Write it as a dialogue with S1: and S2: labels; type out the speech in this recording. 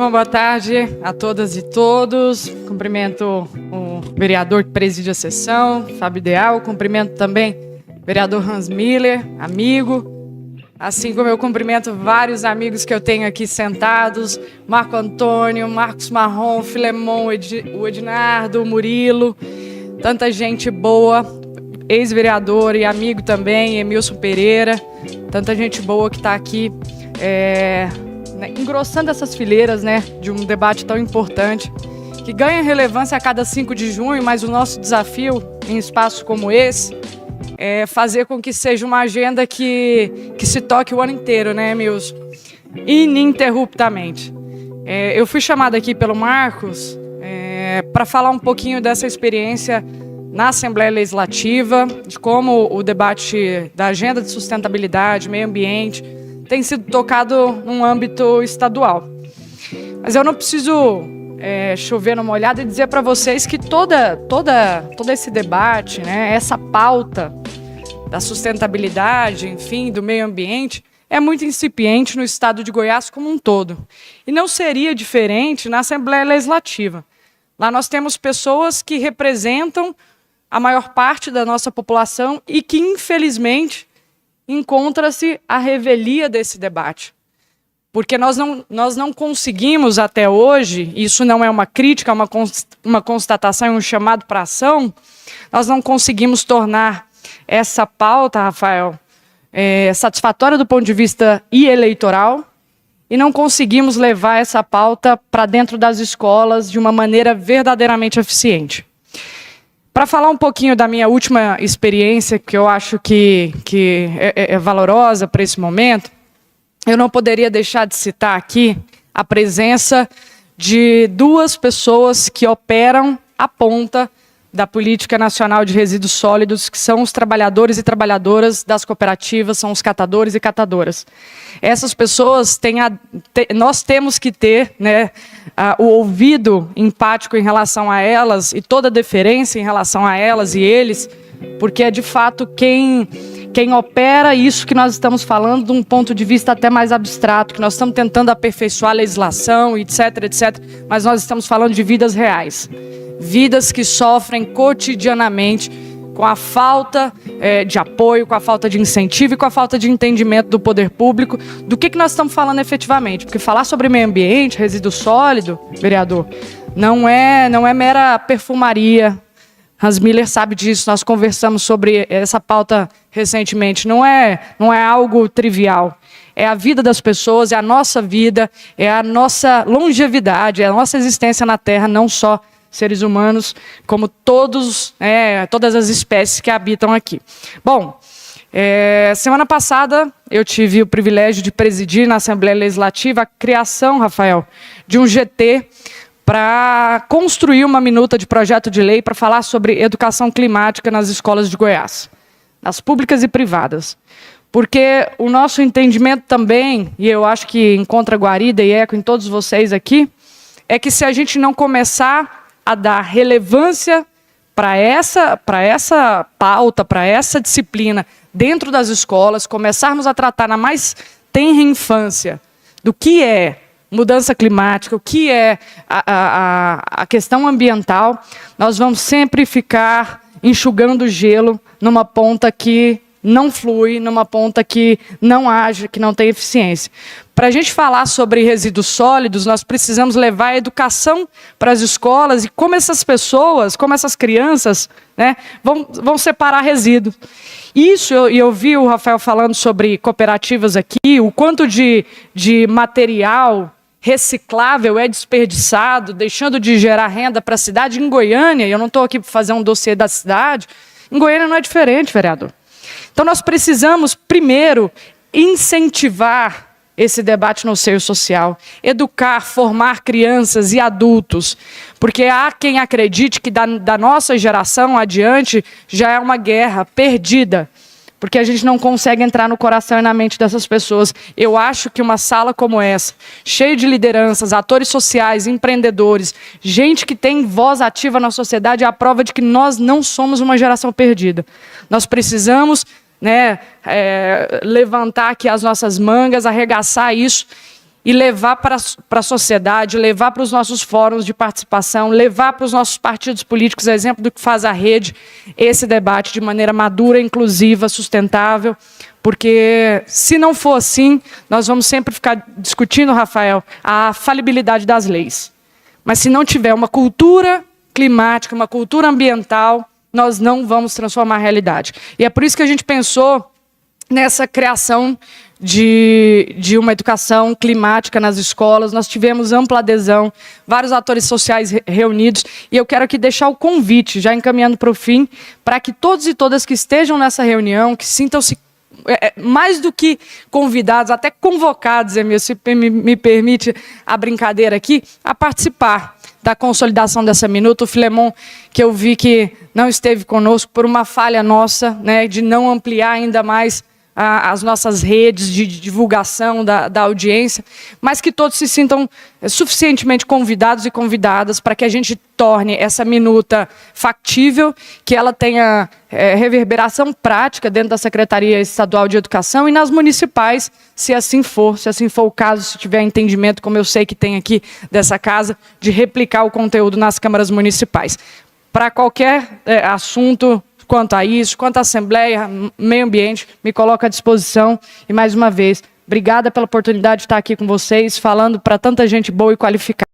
S1: Bom, boa tarde a todas e todos. Cumprimento o vereador que preside a sessão, Fábio Deal. Cumprimento também o vereador Hans Miller, amigo. Assim como eu cumprimento vários amigos que eu tenho aqui sentados. Marco Antônio, Marcos Marrom, Filemon, o Ednardo, o Murilo. Tanta gente boa, ex-vereador e amigo também, Emilson Pereira. Tanta gente boa que está aqui engrossando essas fileiras, de um debate tão importante, que ganha relevância a cada 5 de junho, mas o nosso desafio em espaços como esse é fazer com que seja uma agenda que se toque o ano inteiro, Emilson? Ininterruptamente. Eu fui chamada aqui pelo Marcos para falar um pouquinho dessa experiência na Assembleia Legislativa, de como o debate da agenda de sustentabilidade, meio ambiente, tem sido tocado num âmbito estadual. Mas eu não preciso chover numa olhada e dizer para vocês que todo esse debate, essa pauta da sustentabilidade, enfim, do meio ambiente, é muito incipiente no estado de Goiás como um todo. E não seria diferente na Assembleia Legislativa. Lá nós temos pessoas que representam a maior parte da nossa população e que, infelizmente, encontra-se a revelia desse debate. Porque nós não conseguimos até hoje, isso não é uma crítica, é uma constatação e um chamado para ação, nós não conseguimos tornar essa pauta, Rafael, satisfatória do ponto de vista eleitoral e não conseguimos levar essa pauta para dentro das escolas de uma maneira verdadeiramente eficiente. Para falar um pouquinho da minha última experiência, que eu acho que é valorosa para esse momento, eu não poderia deixar de citar aqui a presença de 2 pessoas que operam a ponta da Política Nacional de Resíduos Sólidos, que são os trabalhadores e trabalhadoras das cooperativas, são os catadores e catadoras. Essas pessoas nós temos que ter o ouvido empático em relação a elas e toda a deferência em relação a elas e eles, porque é de fato quem opera isso que nós estamos falando de um ponto de vista até mais abstrato, que nós estamos tentando aperfeiçoar a legislação, etc, mas nós estamos falando de vidas reais. Vidas que sofrem cotidianamente com a falta de apoio, com a falta de incentivo e com a falta de entendimento do poder público do que nós estamos falando efetivamente. Porque falar sobre meio ambiente, resíduo sólido, vereador, não é mera perfumaria. Hans Miller sabe disso, nós conversamos sobre essa pauta recentemente. Não é algo trivial. É a vida das pessoas, é a nossa vida, é a nossa longevidade, é a nossa existência na Terra, não só seres humanos, como todas as espécies que habitam aqui. Bom, semana passada eu tive o privilégio de presidir na Assembleia Legislativa a criação, Rafael, de um GT para construir uma minuta de projeto de lei para falar sobre educação climática nas escolas de Goiás, nas públicas e privadas. Porque o nosso entendimento também, e eu acho que encontra guarida e eco em todos vocês aqui, é que se a gente não começar a dar relevância para essa pauta, para essa disciplina dentro das escolas, começarmos a tratar na mais tenra infância do que é mudança climática, o que é a questão ambiental, nós vamos sempre ficar enxugando gelo numa ponta que não flui, numa ponta que não age, que não tem eficiência. Para a gente falar sobre resíduos sólidos, nós precisamos levar a educação para as escolas e como essas pessoas, como essas crianças, vão separar resíduos. Isso, eu vi o Rafael falando sobre cooperativas aqui, o quanto de material reciclável é desperdiçado, deixando de gerar renda para a cidade. Em Goiânia, eu não estou aqui para fazer um dossiê da cidade, em Goiânia não é diferente, vereador. Então nós precisamos, primeiro, incentivar esse debate no seio social, educar, formar crianças e adultos, porque há quem acredite que da nossa geração adiante já é uma guerra perdida, porque a gente não consegue entrar no coração e na mente dessas pessoas. Eu acho que uma sala como essa, cheia de lideranças, atores sociais, empreendedores, gente que tem voz ativa na sociedade, é a prova de que nós não somos uma geração perdida. Nós precisamos levantar aqui as nossas mangas, arregaçar isso e levar para a sociedade, levar para os nossos fóruns de participação, levar para os nossos partidos políticos, exemplo do que faz a rede, esse debate de maneira madura, inclusiva, sustentável, porque se não for assim, nós vamos sempre ficar discutindo, Rafael, a falibilidade das leis. Mas se não tiver uma cultura climática, uma cultura ambiental, nós não vamos transformar a realidade. E é por isso que a gente pensou nessa criação de uma educação climática nas escolas. Nós tivemos ampla adesão, vários atores sociais reunidos, e eu quero aqui deixar o convite, já encaminhando para o fim, para que todos e todas que estejam nessa reunião, que sintam-se mais do que convidados, até convocados, Emílio, se me permite a brincadeira aqui, a participar da consolidação dessa minuta. O Filemon, que eu vi que não esteve conosco por uma falha nossa, né, de não ampliar ainda mais as nossas redes de divulgação da audiência, mas que todos se sintam suficientemente convidados e convidadas para que a gente torne essa minuta factível, que ela tenha reverberação prática dentro da Secretaria Estadual de Educação e nas municipais, se assim for o caso, se tiver entendimento, como eu sei que tem aqui dessa casa, de replicar o conteúdo nas câmaras municipais. Para qualquer assunto quanto a isso, quanto à Assembleia, meio ambiente, me coloco à disposição. E, mais uma vez, obrigada pela oportunidade de estar aqui com vocês, falando para tanta gente boa e qualificada.